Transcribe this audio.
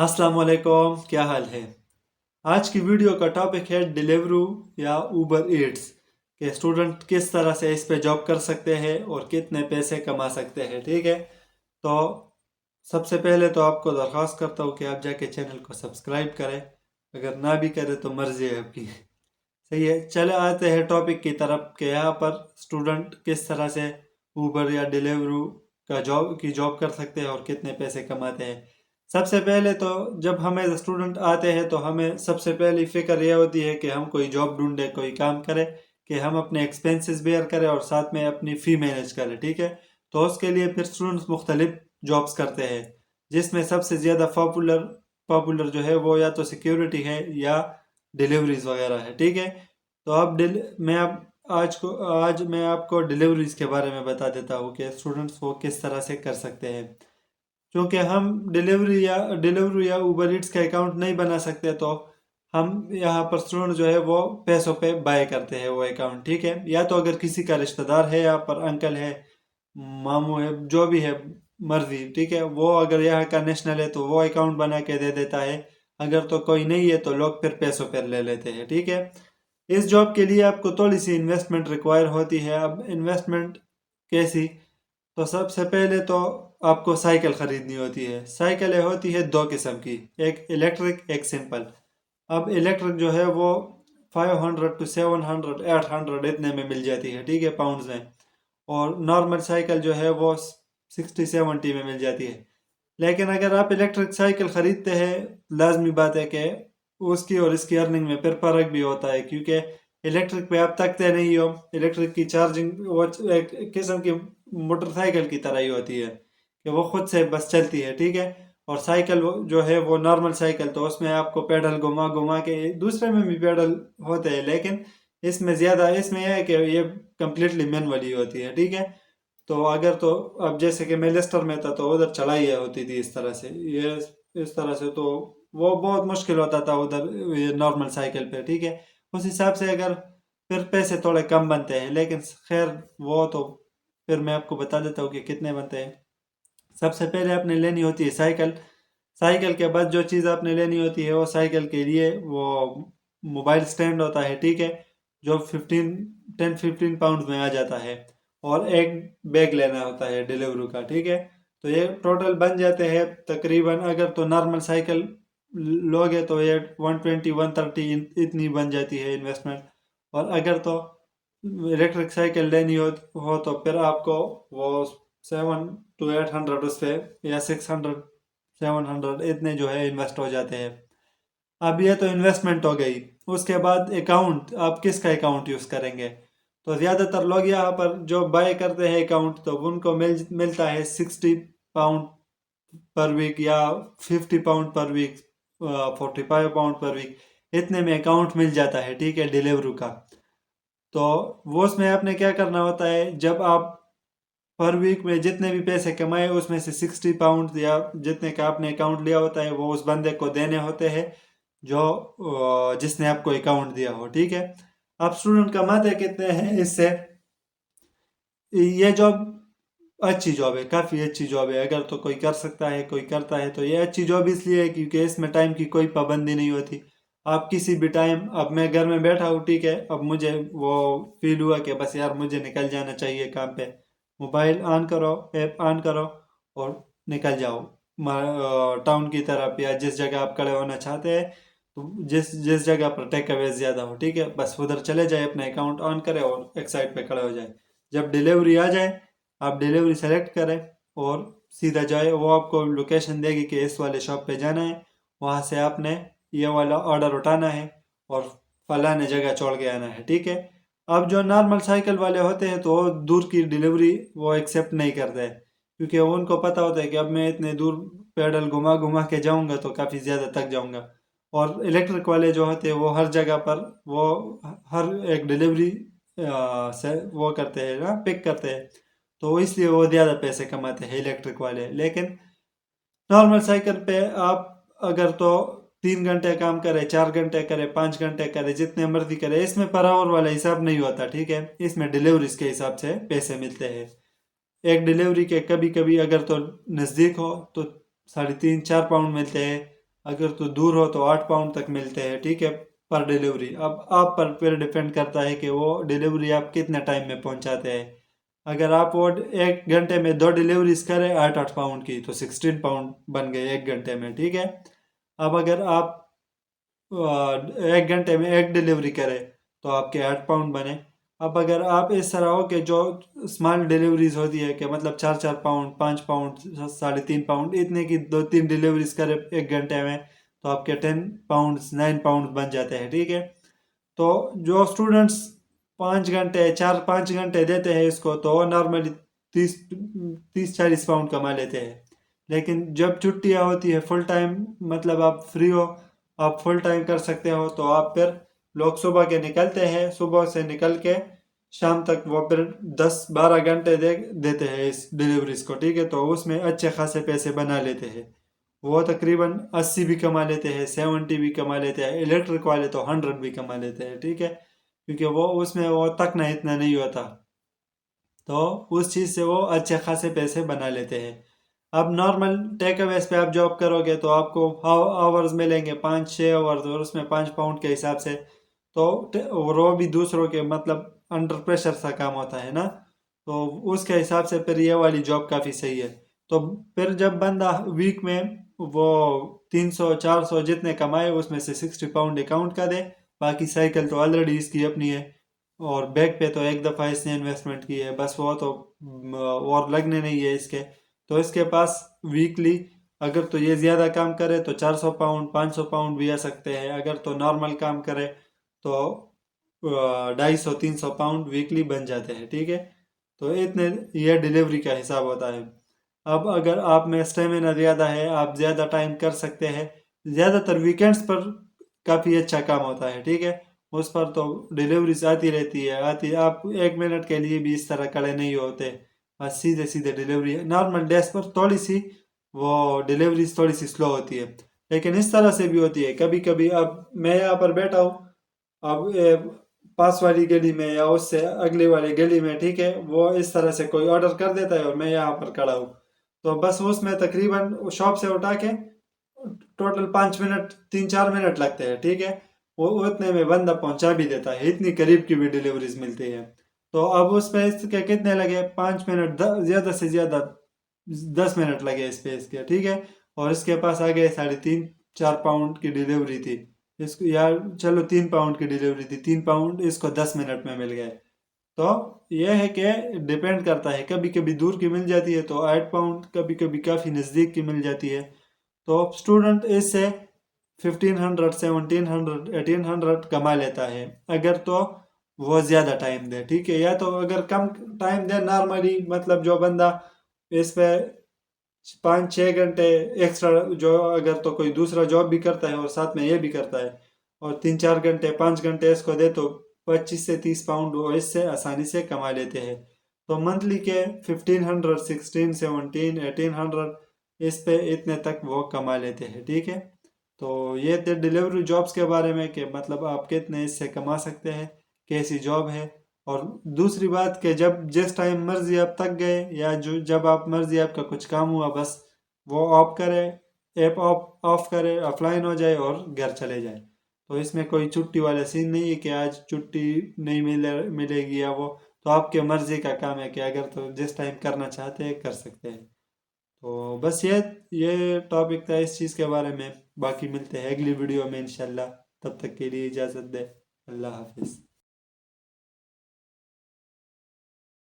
अस्सलाम वालेकुम, क्या हाल है। आज की वीडियो का टॉपिक है डिलीवरू या ऊबर ईट्स के स्टूडेंट किस तरह से इस पे जॉब कर सकते हैं और कितने पैसे कमा सकते हैं। ठीक है, तो सबसे पहले तो आपको दरख्वास्त करता हूँ कि आप जाके चैनल को सब्सक्राइब करें, अगर ना भी करें तो मर्जी है आपकी। सही है, चले आते हैं टॉपिक की तरफ कि यहाँ पर स्टूडेंट किस तरह से ऊबर या डिलीवरू का जॉब कर सकते हैं और कितने पैसे कमाते हैं। सबसे पहले तो जब हम एज स्टूडेंट आते हैं तो हमें सबसे पहली फिक्र यह होती है कि हम कोई जॉब ढूंढे, कोई काम करें कि हम अपने एक्सपेंसेस बेयर करें और साथ में अपनी फ़ी मैनेज करें। ठीक है, तो उसके लिए फिर स्टूडेंट्स मुख्तलिफ जॉब्स करते हैं, जिसमें सबसे ज़्यादा पॉपुलर पॉपुलर जो है वो या तो सिक्योरिटी है या डिलीवरीज वगैरह है। ठीक है, तो अब आज मैं आपको डिलीवरीज के बारे में बता देता हूँ कि स्टूडेंट्स वो किस तरह से कर सकते हैं। क्योंकि हम डिलीवरी या ऊबर ईट्स का अकाउंट नहीं बना सकते, तो हम यहाँ पर स्टूडेंट जो है वो पैसों पे बाय करते हैं वो अकाउंट। ठीक है, या तो अगर किसी का रिश्तेदार है, यहाँ पर अंकल है, मामू है, जो भी है मर्जी, ठीक है, वो अगर यहाँ का नेशनल है तो वो अकाउंट बना के दे देता है। अगर तो कोई नहीं है तो लोग फिर पैसों पर ले लेते हैं। ठीक है, इस जॉब के लिए आपको थोड़ी सी इन्वेस्टमेंट रिक्वायर होती है। अब इन्वेस्टमेंट कैसी, तो सबसे पहले तो आपको साइकिल खरीदनी होती है। साइकिलें होती है दो किस्म की, एक इलेक्ट्रिक एक सिंपल। अब इलेक्ट्रिक जो है वो 500 to 700 800 इतने में मिल जाती है, ठीक है, पाउंड्स में। और नॉर्मल साइकिल जो है वो 60-70 में मिल जाती है। लेकिन अगर आप इलेक्ट्रिक साइकिल ख़रीदते हैं, लाजमी बात है कि उसकी और इसकी अर्निंग में फिर फ़र्क भी होता है, क्योंकि इलेक्ट्रिक पे आप थकते नहीं हो। इलेक्ट्रिक की चार्जिंग वो एक किस्म की मोटरसाइकिल की तरह ही होती है कि वो खुद से बस चलती है। ठीक है, और साइकिल जो है वो नॉर्मल साइकिल, तो उसमें आपको पेडल घुमा घुमा के, दूसरे में भी पेडल होते हैं लेकिन इसमें यह है कि ये कम्प्लीटली मैनुअली होती है। ठीक है, तो अगर तो अब जैसे कि मैं लेस्टर में था तो उधर चढ़ाई होती थी इस तरह से, ये इस तरह से, तो वो बहुत मुश्किल होता था उधर ये नॉर्मल साइकिल पे। ठीक है, उस हिसाब से अगर फिर पैसे थोड़े कम बनते हैं, लेकिन खैर वो तो फिर मैं आपको बता देता हूँ कि कितने बनते हैं। सबसे पहले आपने लेनी होती है साइकिल। साइकिल के बाद जो चीज़ आपने लेनी होती है वो साइकिल के लिए वो मोबाइल स्टैंड होता है। ठीक है, जो 10-15 पाउंड में आ जाता है। और एक बैग लेना होता है डिलीवरी का। ठीक है, तो ये टोटल बन जाते हैं तकरीबन, अगर तो नॉर्मल साइकिल लोगे तो ये 120-130 इतनी बन जाती है इन्वेस्टमेंट। और अगर तो इलेक्ट्रिक साइकिल लेनी हो तो फिर आपको वो 700 to 800 उस पे, या 600-700 इतने जो है इन्वेस्ट हो जाते हैं। अब ये तो इन्वेस्टमेंट हो गई। उसके बाद अकाउंट, आप किसका अकाउंट यूज़ करेंगे। तो ज़्यादातर लोग यहाँ पर जो बाय करते हैं अकाउंट, तो उनको मिलता है 60 पाउंड पर वीक या 50 पाउंड पर वीक, 45 पाउंड पर वीक, इतने में अकाउंट मिल जाता है। ठीक है, डिलीवरी का। तो वो उसमें आपने क्या करना होता है, जब आप पर वीक में जितने भी पैसे कमाए उसमें से 60 पाउंड या जितने का आपने अकाउंट लिया होता है वो उस बंदे को देने होते हैं जो जिसने आपको अकाउंट दिया हो। ठीक है, आप स्टूडेंट कमाते कितने हैं इससे। ये जॉब अच्छी जॉब है, काफ़ी अच्छी जॉब है। अगर तो कोई कर सकता है, कोई करता है, तो ये अच्छी जॉब इसलिए है क्योंकि इसमें टाइम की कोई पाबंदी नहीं होती। आप किसी भी टाइम, अब मैं घर में बैठा हूँ, ठीक है, अब मुझे वो फील हुआ कि बस यार मुझे निकल जाना चाहिए काम पे, मोबाइल ऑन करो, ऐप ऑन करो और निकल जाओ टाउन की तरफ, या जिस जगह आप खड़े होना चाहते हैं, तो जिस जिस जगह पर टेक अवे ज़्यादा हो, ठीक है, बस उधर चले जाए, अपना अकाउंट ऑन करें और एक साइड पे खड़े हो जाए। जब डिलीवरी आ जाए आप डिलीवरी सेलेक्ट करें और सीधा जाए, वो आपको लोकेशन देगी कि इस वाले शॉप पे जाना है, वहाँ से आपने ये वाला ऑर्डर उठाना है और फलाने जगह छोड़ के आना है। ठीक है, अब जो नॉर्मल साइकिल वाले होते हैं तो वो दूर की डिलीवरी वो एक्सेप्ट नहीं करते हैं, क्योंकि उनको पता होता है कि अब मैं इतने दूर पैडल घुमा घुमा के जाऊंगा तो काफ़ी ज़्यादा थक जाऊंगा। और इलेक्ट्रिक वाले जो होते हैं वो हर जगह पर वो हर एक डिलीवरी से वो करते हैं ना, पिक करते हैं, तो इसलिए वो ज़्यादा पैसे कमाते हैं इलेक्ट्रिक वाले। लेकिन नॉर्मल साइकिल पे आप अगर तो 3 घंटे काम करे, 4 घंटे करे, 5 घंटे करे, जितने मर्जी करे, इसमें पर आवर वाला हिसाब नहीं होता। ठीक है, इसमें डिलीवरीज के हिसाब से पैसे मिलते हैं। एक डिलीवरी के कभी कभी अगर तो नज़दीक हो तो 3.5-4 पाउंड मिलते हैं, اگر تو دور ہو تو 8 پاؤنڈ تک ملتے ہیں، ٹھیک ہے، پر ڈیلیوری۔ اب آپ پر پھر ڈیپینڈ کرتا ہے کہ وہ ڈیلیوری آپ کتنے ٹائم میں پہنچاتے ہیں۔ اگر آپ وہ 1 گھنٹے میں 2 ڈیلیوریز کریں 8 8 پاؤنڈ کی تو 16 پاؤنڈ بن گئے 1 گھنٹے میں، ٹھیک ہے۔ اب اگر آپ 1 گھنٹے میں 1 ڈیلیوری کریں تو آپ کے 8 پاؤنڈ بنے۔ اب اگر آپ اس طرح ہو کہ جو اسمال ڈیلیوریز ہوتی ہے کہ مطلب 4 4 پاؤنڈ 5 پاؤنڈ 3.5 پاؤنڈ اتنے کی 2 3 ڈیلیوریز کرے 1 گھنٹے میں تو آپ کے 10 پاؤنڈ 9 پاؤنڈ بن جاتے ہیں، ٹھیک ہے۔ تو جو اسٹوڈنٹس 5 گھنٹے 4 5 گھنٹے دیتے ہیں اس کو تو وہ نارملی 30 40 پاؤنڈ کما لیتے ہیں۔ لیکن جب چھٹیاں ہوتی ہے فل ٹائم، مطلب آپ فری ہو، آپ فل ٹائم کر سکتے ہو، تو آپ پھر لوگ صبح کے نکلتے ہیں، صبح سے نکل کے شام تک وہ پھر 10 12 گھنٹے دیتے ہیں اس ڈیلیوریز کو، ٹھیک ہے۔ تو اس میں اچھے خاصے پیسے بنا لیتے ہیں، وہ تقریباً 80 بھی کما لیتے ہیں، 70 بھی کما لیتے ہیں، الیکٹرک والے تو 100 بھی کما لیتے ہیں، ٹھیک ہے، کیونکہ وہ اس میں وہ تکنا اتنا نہیں ہوتا، تو اس چیز سے وہ اچھے خاصے پیسے بنا لیتے ہیں۔ اب نارمل ٹیک اویز پہ آپ جاب کرو گے تو آپ کو آورز ملیں گے 5 6 آورز، اور اس میں 5 پاؤنڈ کے حساب سے، تو اور وہ بھی دوسروں کے مطلب انڈر پریشر سا کام ہوتا ہے نا، تو اس کے حساب سے پھر یہ والی جاب کافی صحیح ہے۔ تو پھر جب بندہ ویک میں وہ 300 400 جتنے کمائے اس میں سے 60 پاؤنڈ اکاؤنٹ کا دے، باقی سائیکل تو آلریڈی اس کی اپنی ہے، اور بیک پہ تو ایک دفعہ اس نے انویسٹمنٹ کی ہے بس، وہ تو اور لگنے نہیں ہے اس کے، تو اس کے پاس ویکلی اگر تو یہ زیادہ کام کرے تو 400 پاؤنڈ 500 پاؤنڈ بھی آ سکتے ہیں، اگر تو نارمل کام کرے تو 250 300 پاؤنڈ ویکلی بن جاتے ہیں، ٹھیک ہے۔ تو اتنے یہ ڈیلیوری کا حساب ہوتا ہے۔ اب اگر آپ میں اسٹیمنا زیادہ ہے، آپ زیادہ ٹائم کر سکتے ہیں، زیادہ تر ویکینڈز پر کافی اچھا کام ہوتا ہے، ٹھیک ہے، اس پر تو ڈیلیوریز آتی رہتی ہے، آپ 1 منٹ کے لیے بھی اس طرح کڑے نہیں ہوتے، بس سیدھے سیدھے ڈیلیوری، نارمل ڈیز پر تھوڑی سی وہ ڈیلیوریز تھوڑی سی سلو ہوتی ہے، لیکن اس طرح سے بھی ہوتی ہے کبھی کبھی۔ اب میں یہاں پر بیٹھا ہوں، اب پاس والی گلی میں یا اس سے اگلی والی گلی میں، ٹھیک ہے، وہ اس طرح سے کوئی آرڈر کر دیتا ہے اور میں یہاں پر کھڑا ہوں، تو بس اس میں تقریباً شاپ سے اٹھا کے ٹوٹل 5 منٹ 3 4 منٹ لگتے ہیں، ٹھیک ہے، وہ اتنے میں بندہ پہنچا بھی دیتا ہے، اتنی قریب کی بھی ڈیلیوریز ملتی ہے۔ تو اب اس پہ اس کے کتنے لگے 5 منٹ، زیادہ سے زیادہ 10 منٹ لگے اس پہ اس کے، ٹھیک ہے، اور اس کے پاس آگے 3.5 4 پاؤنڈ کی ڈیلیوری تھی، اس کو یار چلو 3 پاؤنڈ کی ڈیلیوری تھی، 3 پاؤنڈ اس کو 10 منٹ میں مل گئے۔ تو یہ ہے کہ ڈیپینڈ کرتا ہے، کبھی کبھی دور کی مل جاتی ہے تو 8 پاؤنڈ، کبھی کبھی کافی نزدیک کی مل جاتی ہے، تو اسٹوڈنٹ اس سے 1500 1700 1800 کما لیتا ہے اگر تو وہ زیادہ ٹائم دے، ٹھیک ہے، یا تو اگر کم ٹائم دے نارملی، مطلب جو بندہ اس پہ 5 6 گھنٹے ایکسٹرا، جو اگر تو کوئی دوسرا جاب بھی کرتا ہے اور ساتھ میں یہ بھی کرتا ہے، اور 3 4 گھنٹے 5 گھنٹے اس کو دے تو 25 سے 30 پاؤنڈ وہ اس سے آسانی سے کما لیتے ہیں۔ تو منتھلی کے 1500 16 17 1800 اس پہ اتنے تک وہ کما لیتے ہیں، ٹھیک ہے۔ تو یہ تھے ڈیلیوری جابس کے بارے میں کہ مطلب آپ کتنے اس سے کما سکتے ہیں، کیسی جاب ہے، اور دوسری بات کہ جب جس ٹائم مرضی آپ تک گئے، یا جب آپ مرضی آپ کا کچھ کام ہوا بس وہ آف کرے، ایپ آف کرے، آف لائن ہو جائے اور گھر چلے جائے، تو اس میں کوئی چھٹی والا سین نہیں ہے کہ آج چھٹی نہیں ملے گی، یا وہ تو آپ کے مرضی کا کام ہے کہ اگر تو جس ٹائم کرنا چاہتے ہیں کر سکتے ہیں۔ تو بس یہ ٹاپک تھا اس چیز کے بارے میں، باقی ملتے ہیں اگلی ویڈیو میں انشاءاللہ، تب تک کے لیے اجازت دے، اللہ حافظ۔